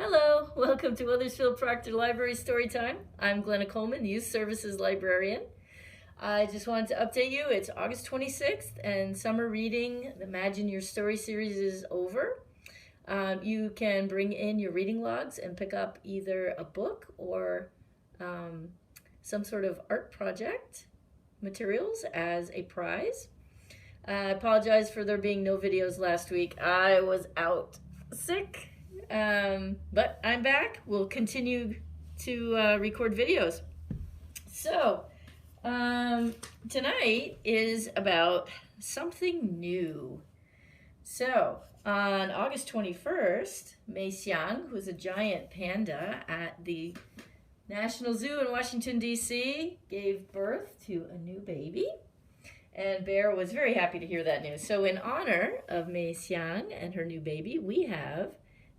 Hello, welcome to Weathersfield Proctor Library Storytime. I'm Glenna Coleman, Youth Services Librarian. I just wanted to update you. It's August 26th and summer reading, the Imagine Your Story series is over. You can bring in your reading logs and pick up either a book or some sort of art project materials as a prize. I apologize for there being no videos last week. I was out sick. But I'm back. We'll continue to record videos. So, tonight is about something new. So, on August 21st, Mei Xiang, who is a giant panda at the National Zoo in Washington, D.C., gave birth to a new baby. And Bear was very happy to hear that news. So, in honor of Mei Xiang and her new baby, we have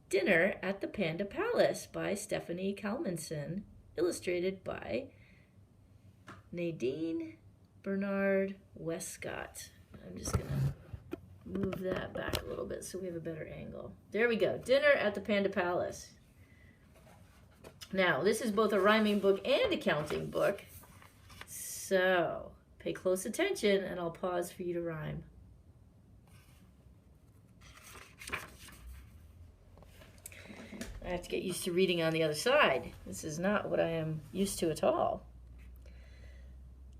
Dinner at the Panda Palace by Stephanie Calmenson, illustrated by Nadine Bernard Wescott. I'm just going to move that back a little bit so we have a better angle. There we go. Dinner at the Panda Palace. Now, this is both a rhyming book and a counting book, so pay close attention and I'll pause for you to rhyme. I have to get used to reading on the other side. This is not what I am used to at all.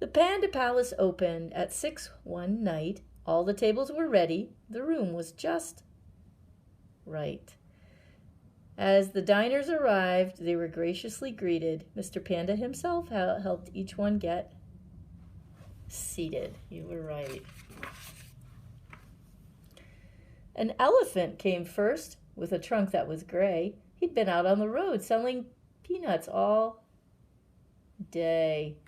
The Panda Palace opened at 6 one night. All the tables were ready. The room was just right. As the diners arrived, they were graciously greeted. Mr. Panda himself helped each one get seated. You were right. An elephant came first with a trunk that was gray. He'd been out on the road selling peanuts all day.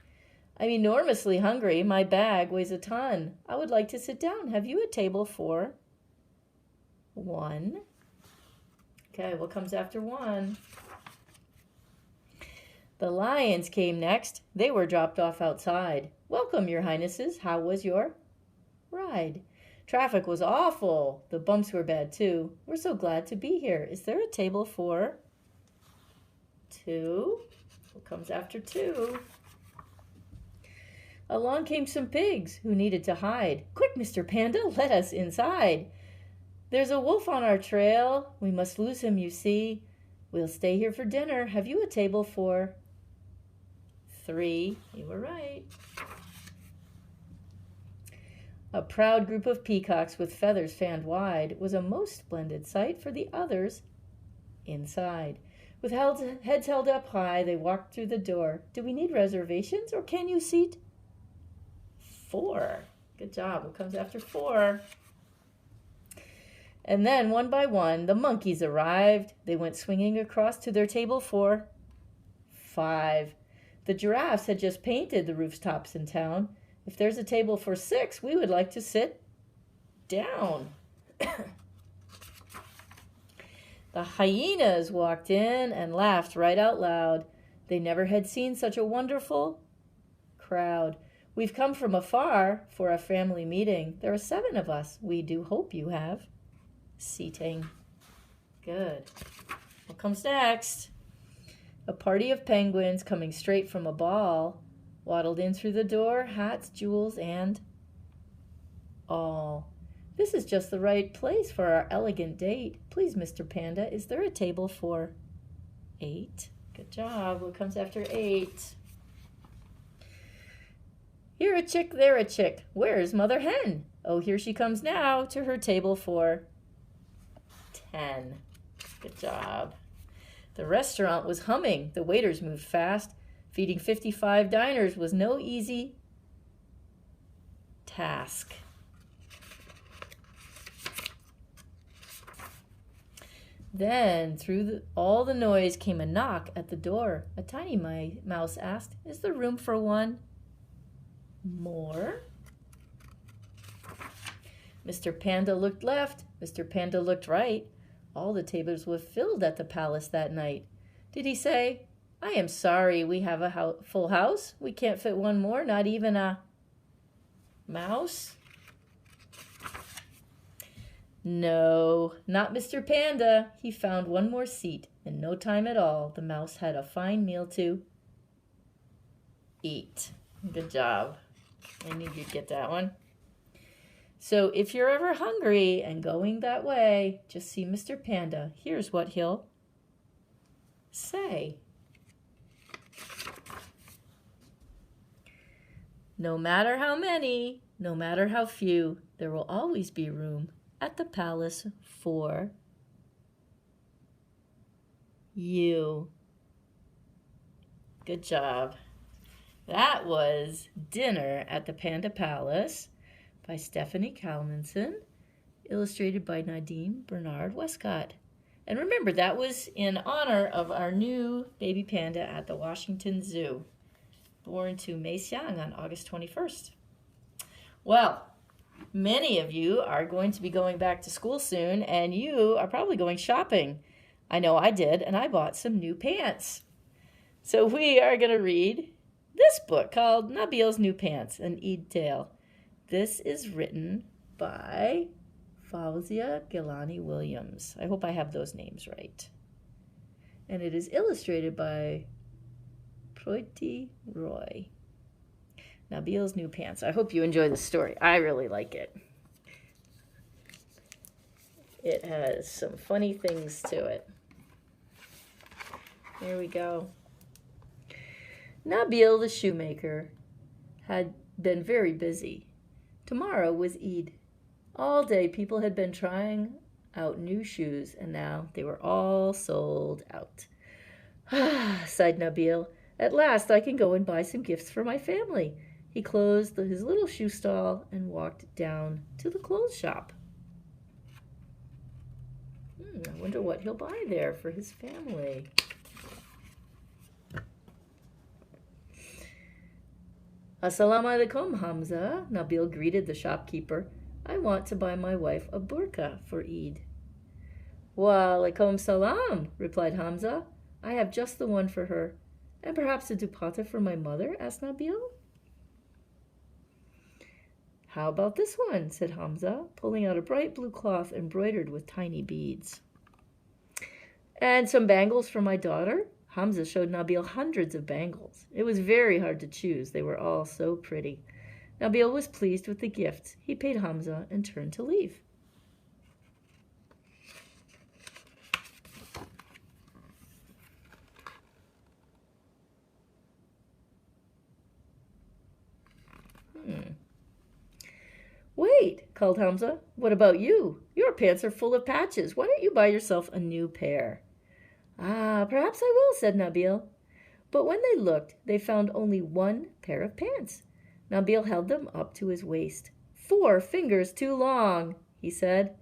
I'm enormously hungry. My bag weighs a ton. I would like to sit down. Have you a table for one? Okay, what comes after one? The lions came next. They were dropped off outside. Welcome, your highnesses. How was your ride? Traffic was awful. The bumps were bad, too. We're so glad to be here. Is there a table for two? What comes after two? Along came some pigs who needed to hide. Quick, Mr. Panda, let us inside. There's a wolf on our trail. We must lose him, you see. We'll stay here for dinner. Have you a table for three? You were right. A proud group of peacocks with feathers fanned wide was a most splendid sight for the others inside. With heads held up high, they walked through the door. Do we need reservations, or can you seat four? Good job. What comes after four? And then, one by one, the monkeys arrived. They went swinging across to their table for five. The giraffes had just painted the rooftops in town. If there's a table for six, we would like to sit down. The hyenas walked in and laughed right out loud. They never had seen such a wonderful crowd. We've come from afar for a family meeting. There are 7 of us. We do hope you have seating. Good. What comes next? A party of penguins coming straight from a ball waddled in through the door, hats, jewels, and all. This is just the right place for our elegant date. Please, Mr. Panda, is there a table for 8? Good job. What comes after 8? Here a chick, there a chick. Where's Mother Hen? Oh, here she comes now to her table for 10. Good job. The restaurant was humming. The waiters moved fast. Feeding 55 diners was no easy task. Then, through all the noise, came a knock at the door. A tiny mouse asked, "Is there room for one more?" Mr. Panda looked left. Mr. Panda looked right. All the tables were filled at the palace that night. Did he say, "I am sorry, we have a full house. We can't fit one more, not even a mouse"? No, not Mr. Panda. He found one more seat. In no time at all, the mouse had a fine meal to eat. Good job. I knew you'd get that one. So if you're ever hungry and going that way, just see Mr. Panda. Here's what he'll say. No matter how many, no matter how few, there will always be room at the palace for you. Good job. That was Dinner at the Panda Palace by Stephanie Calmenson, illustrated by Nadine Bernard Wescott. And remember, that was in honor of our new baby panda at the Washington Zoo, born to Mei Xiang on August 21st. Well, many of you are going to be going back to school soon, and you are probably going shopping. I know I did, and I bought some new pants. So we are going to read this book called Nabils New Pants, an Eid Tale. This is written by Fawzia Gilani-Williams. I hope I have those names right. And it is illustrated by Proiti Roy. Nabils New Pants. I hope you enjoy the story. I really like it. It has some funny things to it. Here we go. Nabeel the shoemaker had been very busy. Tomorrow was Eid. All day people had been trying out new shoes, and now they were all sold out. Ah, sighed Nabeel. At last I can go and buy some gifts for my family. He closed his little shoe stall and walked down to the clothes shop. I wonder what he'll buy there for his family. Assalamu alaikum, Hamza. Nabeel greeted the shopkeeper. I want to buy my wife a burqa for Eid. Wa alaikum salam, replied Hamza. I have just the one for her. And perhaps a dupatta for my mother, asked Nabeel. How about this one, said Hamza, pulling out a bright blue cloth embroidered with tiny beads. And some bangles for my daughter? Hamza showed Nabeel hundreds of bangles. It was very hard to choose. They were all so pretty. Nabeel was pleased with the gifts. He paid Hamza and turned to leave. Wait, called Hamza. What about you? Your pants are full of patches. Why don't you buy yourself a new pair? Ah, perhaps I will, said Nabeel. But when they looked, they found only one pair of pants. Nabeel held them up to his waist. 4 fingers too long, he said.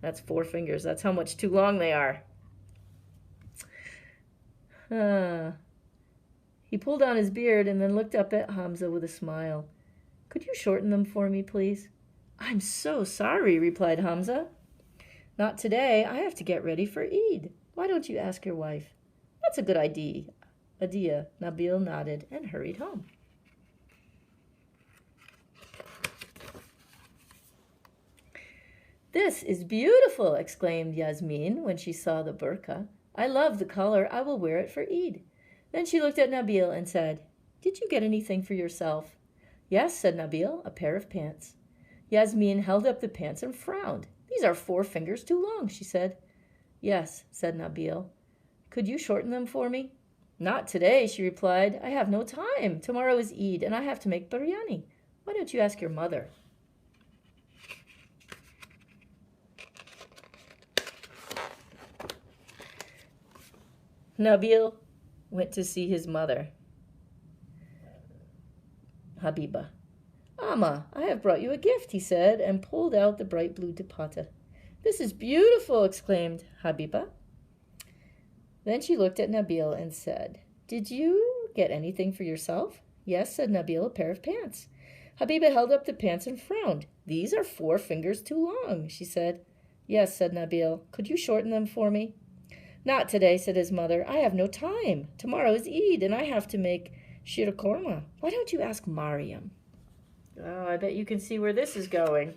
That's 4 fingers. That's how much too long they are. He pulled on his beard and then looked up at Hamza with a smile. Could you shorten them for me, please? I'm so sorry, replied Hamza. Not today. I have to get ready for Eid. Why don't you ask your wife? That's a good idea. Nabeel nodded and hurried home. This is beautiful, exclaimed Yasmin when she saw the burqa. I love the color. I will wear it for Eid. Then she looked at Nabeel and said, Did you get anything for yourself? Yes, said Nabeel, a pair of pants. Yasmin held up the pants and frowned. These are 4 fingers too long, she said. Yes, said Nabeel. Could you shorten them for me? Not today, she replied. I have no time. Tomorrow is Eid, and I have to make biryani. Why don't you ask your mother? Nabeel went to see his mother, Habiba. Amma, I have brought you a gift, he said, and pulled out the bright blue dupatta. This is beautiful, exclaimed Habiba. Then she looked at Nabeel and said, Did you get anything for yourself? Yes, said Nabeel, a pair of pants. Habiba held up the pants and frowned. These are 4 fingers too long, she said. Yes, said Nabeel. Could you shorten them for me? Not today, said his mother. I have no time. Tomorrow is Eid, and I have to make shir korma. Why don't you ask Mariam? Oh, I bet you can see where this is going.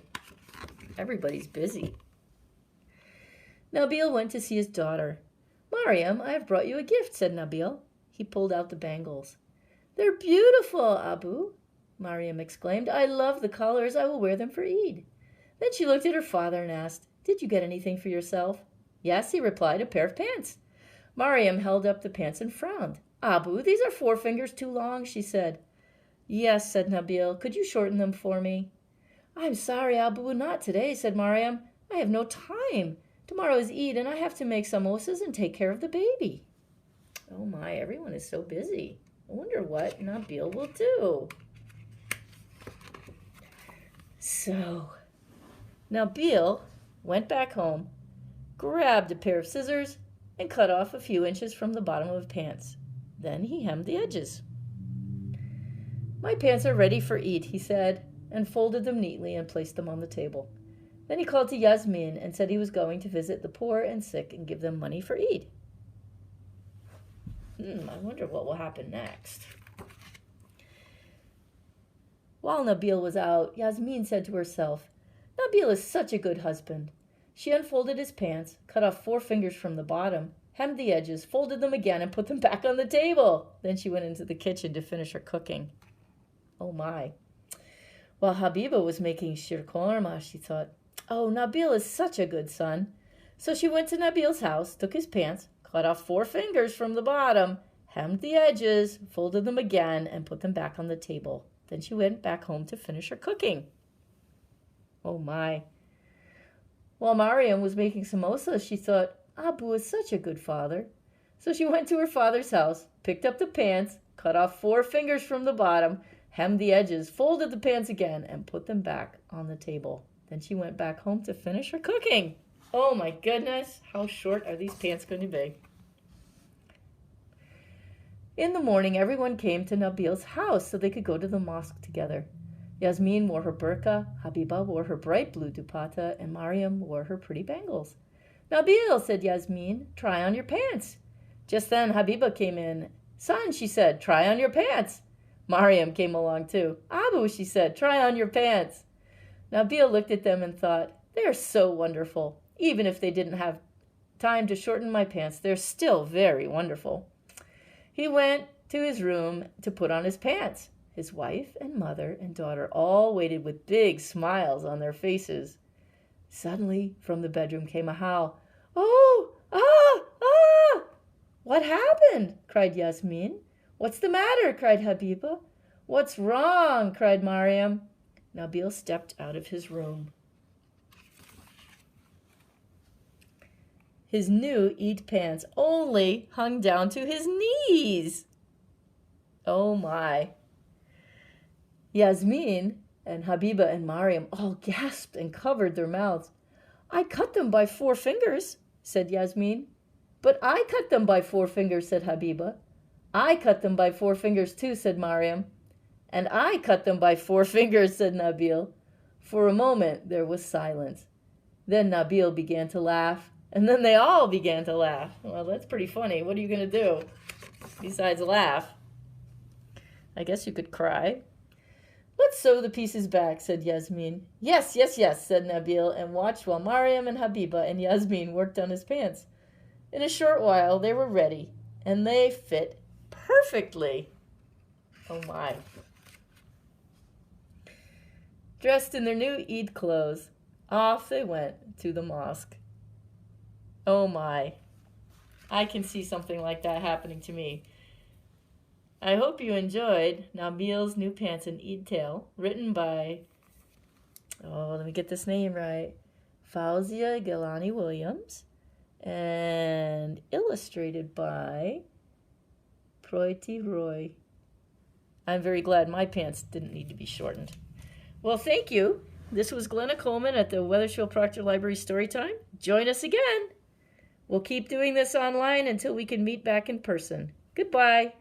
Everybody's busy. Nabeel went to see his daughter. "Mariam, I have brought you a gift," said Nabeel. He pulled out the bangles. "They're beautiful, Abu," Mariam exclaimed. "I love the colors. I will wear them for Eid." Then she looked at her father and asked, "Did you get anything for yourself?" "Yes," he replied, "a pair of pants." Mariam held up the pants and frowned. "Abu, these are 4 fingers too long," she said. "Yes," said Nabeel. "Could you shorten them for me?" "I'm sorry, Abu, not today," said Mariam. "I have no time. Tomorrow is Eid, and I have to make samosas and take care of the baby." Oh my, everyone is so busy. I wonder what Nabeel will do. So, Nabeel went back home, grabbed a pair of scissors, and cut off a few inches from the bottom of his pants. Then he hemmed the edges. "My pants are ready for Eid," he said, and folded them neatly and placed them on the table. Then he called to Yasmin and said he was going to visit the poor and sick and give them money for Eid. I wonder what will happen next. While Nabeel was out, Yasmin said to herself, "Nabeel is such a good husband." She unfolded his pants, cut off 4 fingers from the bottom, hemmed the edges, folded them again, and put them back on the table. Then she went into the kitchen to finish her cooking. Oh my. While Habiba was making shir korma, she thought, "Oh, Nabeel is such a good son." So she went to Nabeel's house, took his pants, cut off 4 fingers from the bottom, hemmed the edges, folded them again, and put them back on the table. Then she went back home to finish her cooking. Oh my. While Mariam was making samosas, she thought, "Abu is such a good father." So she went to her father's house, picked up the pants, cut off 4 fingers from the bottom, hemmed the edges, folded the pants again, and put them back on the table. Then she went back home to finish her cooking. Oh my goodness, how short are these pants going to be? In the morning, everyone came to Nabeel's house so they could go to the mosque together. Yasmin wore her burqa, Habiba wore her bright blue dupatta, and Mariam wore her pretty bangles. "Nabeel," said Yasmin, "try on your pants." Just then Habiba came in. "Son," she said, "try on your pants." Mariam came along too. "Abu," she said, "try on your pants." Nabeel looked at them and thought, "They are so wonderful. Even if they didn't have time to shorten my pants, they're still very wonderful." He went to his room to put on his pants. His wife and mother and daughter all waited with big smiles on their faces. Suddenly, from the bedroom came a howl. "Oh, ah! What happened?" cried Yasmin. "What's the matter?" cried Habiba. "What's wrong?" cried Mariam. Nabeel stepped out of his room. His new Eid pants only hung down to his knees. Oh my. Yasmin and Habiba and Mariam all gasped and covered their mouths. "I cut them by 4 fingers, said Yasmin. "But I cut them by 4 fingers, said Habiba. "I cut them by 4 fingers too, said Mariam. "And I cut them by 4 fingers, said Nabeel. For a moment there was silence. Then Nabeel began to laugh, and then they all began to laugh. Well, that's pretty funny. What are you going to do besides laugh? I guess you could cry. "Let's sew the pieces back," said Yasmin. Yes, said Nabeel, and watched while Mariam and Habiba and Yasmin worked on his pants. In a short while they were ready, and they fit perfectly. Oh my. Dressed in their new Eid clothes, off they went to the mosque. Oh my. I can see something like that happening to me. I hope you enjoyed Nabils New Pants and Eid Tale, written by, let me get this name right, Fawzia Gilani-Williams, and illustrated by Proiti Roy. I'm very glad my pants didn't need to be shortened. Well, thank you. This was Glenna Coleman at the Weathersfield Proctor Library Storytime. Join us again. We'll keep doing this online until we can meet back in person. Goodbye.